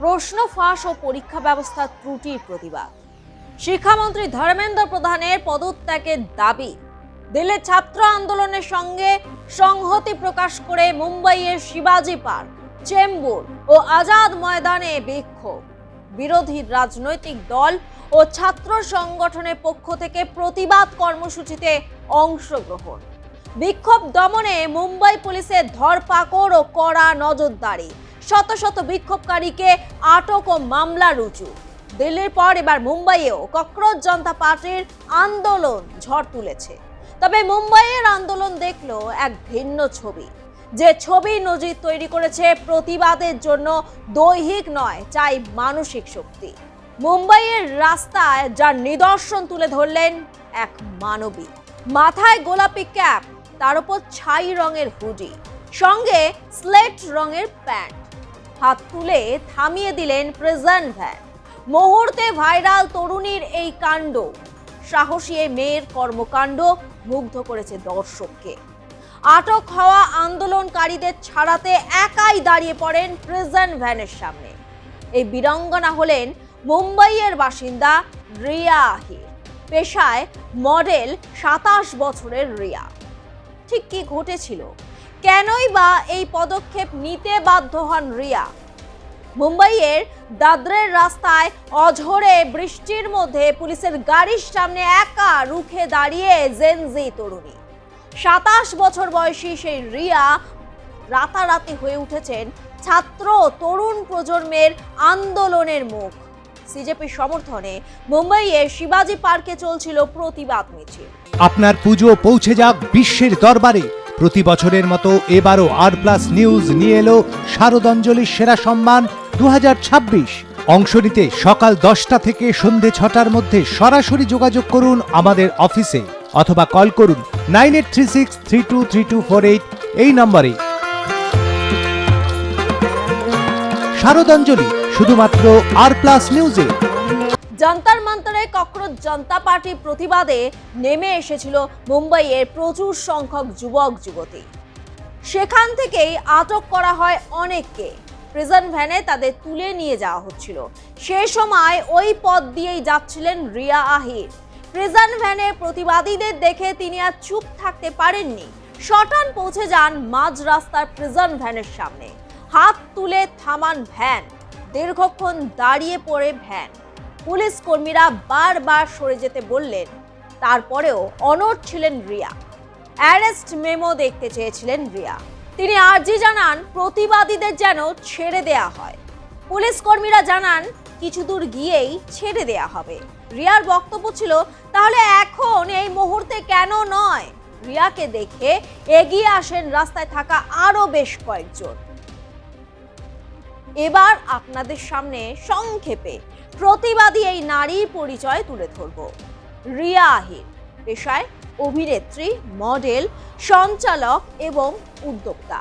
প্রশ্ন ফাঁস ও পরীক্ষা ব্যবস্থার ত্রুটির প্রতিবাদ। শিক্ষামন্ত্রী ধর্মেন্দ্র প্রধানের পদত্যাগের দাবি। দিল্লির ছাত্র আন্দোলনের সঙ্গে সংহতি প্রকাশ করে মুম্বাইয়ের শিবাজি পার্ক, চেম্বুর ও আজাদ ময়দানে বিক্ষোভ। বিরোধী রাজনৈতিক দল ও ছাত্র সংগঠনের পক্ষ থেকে প্রতিবাদ কর্মসূচিতে অংশগ্রহণ। বিক্ষোভ দমনে মুম্বাই পুলিশের ধরপাকড় ও কড়া নজরদারি। শত শত বিক্ষোভকারীকে আটক ও মামলা রুজু। দিল্লির পর এবার মুম্বাইয়েও ককরোচ জনতা পার্টির আন্দোলন ঝড় তুলেছে। তবে মুম্বাইয়ের আন্দোলন দেখলো এক ভিন্ন ছবি, যে ছবি নজির তৈরি করেছে প্রতিবাদের জন্য দৈহিক নয়, চাই মানসিক শক্তি। মুম্বাইয়ের রাস্তায় যার নিদর্শন তুলে ধরলেন এক মানবী। মাথায় গোলাপি ক্যাপ, তার উপর ছাই রঙের হুডি, সঙ্গে স্লেট রঙের প্যান্ট। হাত তুলে থামিয়ে দিলেন প্রিজন ভ্যান। মুহূর্তে ভাইরাল তরুণীর এই কাণ্ড, সাহসী এই মেয়ের কর্মকাণ্ড মুগ্ধ করেছে দর্শককে। আটক হওয়া আন্দোলনকারীদের ছাড়াতে একাই দাঁড়িয়ে পড়েন প্রিজন ভ্যানের সামনে। এই বীরাঙ্গনা হলেন মুম্বাইয়ের বাসিন্দা রিয়া আহির, পেশায় মডেল। 27 বছরের রিয়া। ঠিক কি ঘটেছিল, কেনই বা এই পদক্ষেপ নিতে বাধ্য হন রিয়া? মুম্বাইয়ের দাদরের রাস্তায় অঝোরে বৃষ্টির মধ্যে পুলিশের গাড়ির সামনে একা রুখে দাঁড়িয়ে জেনজি তরুণী। 27 বছর বয়সী সেই রিয়া রাতারাতি হয়ে উঠেছেন ছাত্র তরুণ প্রজন্মের আন্দোলনের মুখ। সিজেপির সমর্থনে মুম্বাইয়ের শিবাজি পার্কে চলছিল প্রতিবাদ মিছিল। আপনার পুজো পৌঁছে যাক বিশ্বের দরবারে। প্রতি বছরের মতো এবারও আর+ নিউজ নিয়ে এলো শারদাঞ্জলির সেরা সম্মান 2026। অংশ নিতে সকাল 10টা থেকে সন্ধে 6টার মধ্যে সরাসরি যোগাযোগ করুন আমাদের অফিসে অথবা কল করুন 9836323248 এই নম্বরে। শারদাঞ্জলি শুধুমাত্র আর+ নিউজে। জন্তর মন্তরে ককরোচ জনতা পার্টির প্রতিবাদে নেমে এসেছিল মুম্বাইয়ের প্রচুর সংখ্যক যুবক যুবতী। সেখান থেকেই আটক করা হয় অনেককে। প্রিজন ভ্যানে তাদের তুলে নিয়ে যাওয়া হচ্ছিল। সে সময় ওই পথ দিয়েই যাচ্ছিলেন রিয়া আহির। প্রিজন ভ্যানে প্রতিবাদীদের দেখে তিনি আর চুপ থাকতে পারেননি। সটান পৌঁছে যান মাঝ রাস্তার প্রিজন ভ্যানের সামনে। হাত তুলে থামান ভ্যান। দীর্ঘক্ষণ দাঁড়িয়ে পড়ে ভ্যান। পুলিশ কর্মীরা বারবার সরে যেতে বললেন। তারপরেও অনড় ছিলেন রিয়া। অ্যারেস্ট মেমো দেখতে চেয়েছিলেন রিয়া। তিনি আর্জি জানান প্রতিবাদীদের যেন ছেড়ে দেয়া হয়। পুলিশ কর্মীরা জানান কিছু দূর গিয়েই ছেড়ে দেয়া হবে। রিয়ার বক্তব্য ছিল, তাহলে এখন এই মুহূর্তে কেন নয়? রিয়াকে দেখে এগিয়ে আসেন রাস্তায় থাকা আরো বেশ কয়েকজন। এবার আপনাদের সামনে সংক্ষেপে প্রতিবাদী এই নারীর পরিচয় তুলে ধরব। রিয়া আহির পেশায় অভিনেত্রী, মডেল, সঞ্চালক এবং উদ্যোক্তা।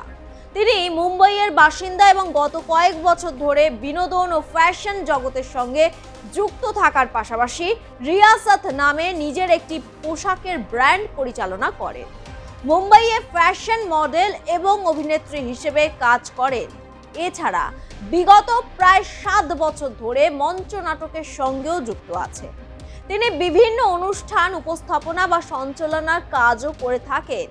তিনি মুম্বাইয়ের বাসিন্দা এবং গত কয়েক বছর ধরে বিনোদন ও ফ্যাশন জগতের সঙ্গে যুক্ত থাকার পাশাপাশি রিয়াসত নামে নিজের একটি পোশাকের ব্র্যান্ড পরিচালনা করেন। মুম্বাইয়ে ফ্যাশন মডেল এবং অভিনেত্রী হিসেবে কাজ করেন। এছাড়া বিগত প্রায় 7 বছর ধরে মঞ্চ নাটকের সঙ্গেও যুক্ত আছে। তিনি বিভিন্ন অনুষ্ঠান উপস্থাপনা বা সঞ্চালনার কাজও করে থাকেন।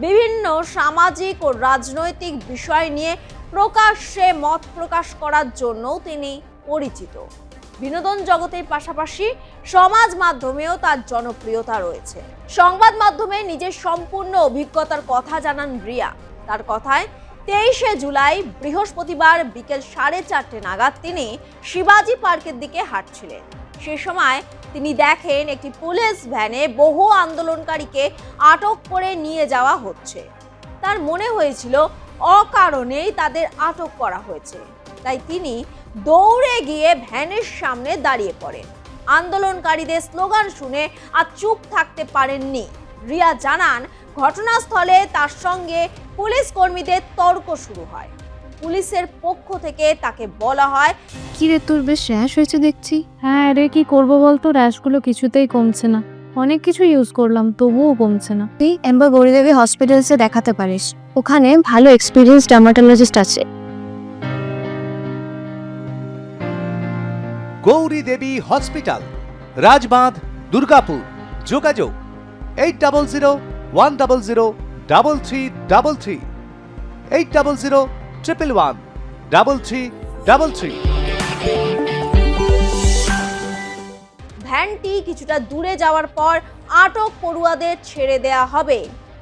বিভিন্ন সামাজিক ও রাজনৈতিক বিষয় নিয়ে প্রকাশ্যে মত প্রকাশ করার জন্যও তিনি পরিচিত। বিনোদন জগতের পাশাপাশি সমাজ মাধ্যমেও তার জনপ্রিয়তা রয়েছে। সংবাদ মাধ্যমে নিজের সম্পূর্ণ অভিজ্ঞতার কথা জানান রিয়া। তার কথায় 23শে জুলাই বৃহস্পতিবার বিকেল 4:30 নাগাদ তিনি শিবাজি পার্কের দিকে হাঁটছিলেন। সে সময় তিনি দেখেন একটি পুলিশ ভ্যানে বহু আন্দোলনকারীকে আটক করে নিয়ে যাওয়া হচ্ছে। তার মনে হয়েছিল অকারণেই তাদের আটক করা হয়েছে। তাই তিনি দৌড়ে গিয়ে ভ্যানের সামনে দাঁড়িয়ে পড়েন। আন্দোলনকারীদের স্লোগান শুনে আর চুপ থাকতে পারেননি। রিয়া জানান, ঘটনাস্থলে তার সঙ্গে পুলিশ কর্মীদের তর্ক শুরু হয়। পুলিশের পক্ষ থেকে তাকে বলা হয়, কি রে, তোর বেশ র্যাশ হয়েছে দেখছি। হ্যাঁ রে, কি করবো বলতো, র্যাশগুলো কিছুতেই কমছে না। অনেক কিছু ইউজ করলাম, তবুও কমছে না। তুই এম্বার গৌরীদেবী হসপিটালসে দেখাতে পারিস, ওখানে ভালো এক্সপিরিয়েন্স ডার্মাটোলজিস্ট আছে। গৌরী দেবী হসপিটাল, রাজবাঁধ, দুর্গাপুর। যোগাযোগ 8001003333, 8001113333। ভ্যানটি কিছুটা দূরে যাওয়ার পর আটক পড়ুয়াদের ছেড়ে দেয়া হবে।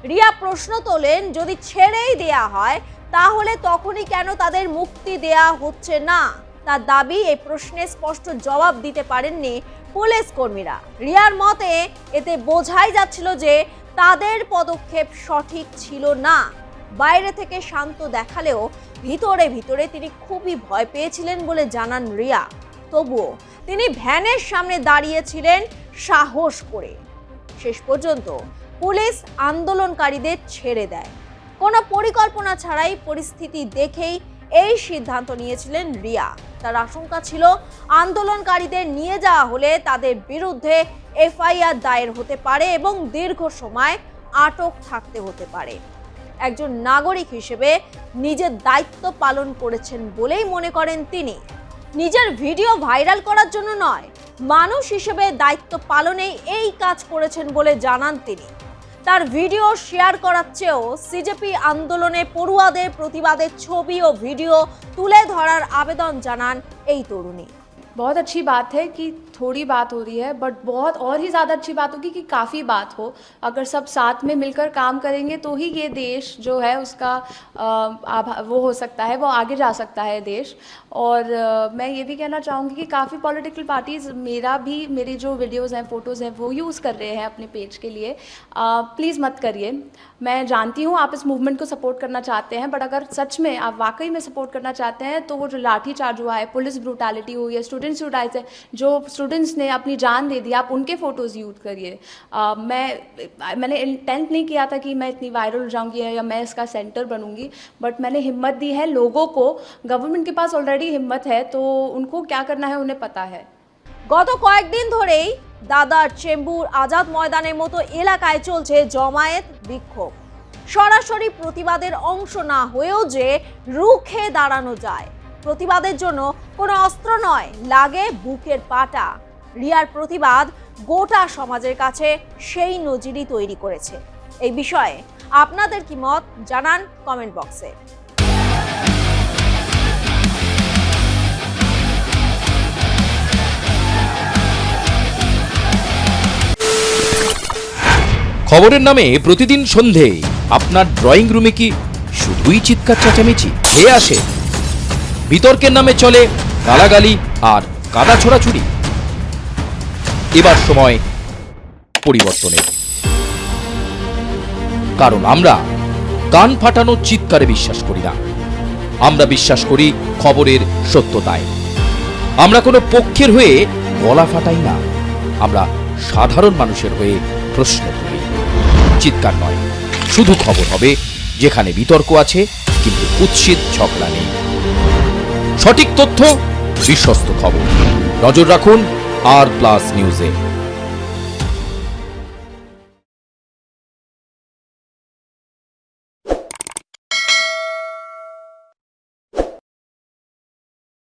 রিয়া প্রশ্ন তোলেন, যদি ছেড়েই দেয়া হয় তাহলে তখনই কেন তাদের মুক্তি দেয়া হচ্ছে না? তার দাবি, এই প্রশ্নে স্পষ্ট জবাব দিতে পারেননি পুলিশ কর্মীরা। রিয়ার মতে এতে বোঝাই যাচ্ছিল যে তাদের পদক্ষেপ সঠিক ছিল না। বাইরে থেকে শান্ত দেখালেও ভিতরে ভিতরে তিনি খুবই ভয় পেয়েছিলেন বলে জানান রিয়া। তবুও তিনি ভ্যানের সামনে দাঁড়িয়েছিলেন সাহস করে। শেষ পর্যন্ত পুলিশ আন্দোলনকারীদের ছেড়ে দেয়। কোনো পরিকল্পনা ছাড়াই পরিস্থিতি দেখেই এই সিদ্ধান্ত নিয়েছিলেন রিয়া। তার আশঙ্কা ছিল আন্দোলনকারীদের নিয়ে যাওয়া হলে তাদের বিরুদ্ধে এফআইআর দায়ের হতে পারে এবং দীর্ঘ সময় আটক থাকতে হতে পারে। একজন নাগরিক হিসেবে নিজের দায়িত্ব পালন করেছেন বলেই মনে করেন তিনি। নিজের ভিডিও ভাইরাল করার জন্য নয়, মানুষ হিসেবে দায়িত্ব পালনেই এই কাজ করেছেন বলে জানান তিনি। তার ভিডিও শেয়ার করার চেয়েও সিজেপি আন্দোলনে পড়ুয়াদের প্রতিবাদের ছবি ও ভিডিও তুলে ধরার আবেদন জানান এই তরুণী। बहुत अच्छी बात है कि थोड़ी बात हो रही है, बट बहुत और ही ज़्यादा अच्छी बात होगी कि काफ़ी बात हो। अगर सब साथ में मिलकर काम करेंगे तो ही ये देश जो है उसका वो हो सकता है, वो आगे जा सकता है देश। और मैं ये भी कहना चाहूँगी कि काफ़ी पॉलिटिकल पार्टीज़ मेरी जो वीडियोज़ हैं, फ़ोटोज़ हैं, वो यूज़ कर रहे हैं अपने पेज के लिए। प्लीज़ मत करिए। मैं जानती हूँ आप इस मूवमेंट को सपोर्ट करना चाहते हैं, बट अगर सच में आप वाकई में सपोर्ट करना चाहते हैं तो वो जो लाठी चार्ज हुआ है, पुलिस ब्रूटैलिटी हुई है, स्टूडेंट्स जो स्टूडेंट्स ने अपनी जान दे दी, आप उनके फ़ोटोज़ यूज़ करिए। मैंने इंटेंट नहीं किया था कि मैं इतनी वायरल हो जाऊँगी या मैं इसका सेंटर बनूँगी, बट मैंने हिम्मत दी है लोगों को। गवर्नमेंट के पास ऑलरेडी हिम्मत है, तो उनको क्या करना है उन्हें पता है। গত কয়েকদিন ধরেই দাদার, চেম্বুর, আজাদ ময়দানের মতো এলাকায় চলছে জমায়েত বিক্ষোভ। সরাসরি প্রতিবাদের অংশ না হয়েও যে রুখে দাঁড়ানো যায়। প্রতিবাদের জন্য কোনো অস্ত্র নয়, লাগে বুকের পাটা। রিয়ার প্রতিবাদ গোটা সমাজের কাছে সেই নজিরই তৈরি করেছে। এই বিষয়ে আপনাদের কি মত জানান কমেন্ট বক্সে। খবরের নামে প্রতিদিন সন্ধে আপনার ড্রয়িং রুমে কি শুধুই চিৎকার চেঁচামেচি খেয়ে আসে? বিতর্কের নামে চলে গালাগালি আর কাদা ছোড়াছুড়ি। এবার সময় পরিবর্তনের, কারণ আমরা কান ফাটানো চিৎকারে বিশ্বাস করি না। আমরা বিশ্বাস করি খবরের সত্যতায়। আমরা কোনো পক্ষের হয়ে গলা ফাটাই না, আমরা সাধারণ মানুষের হয়ে প্রশ্ন তুলি। চিৎকার নয়, শুধু খবর হবে যেখানে বিতর্ক আছে কিন্তু কুৎসিত ঝগড়া নেই। সঠিক তথ্য, বিশ্বস্ত খবর। নজর রাখুন আর প্লাস নিউজে।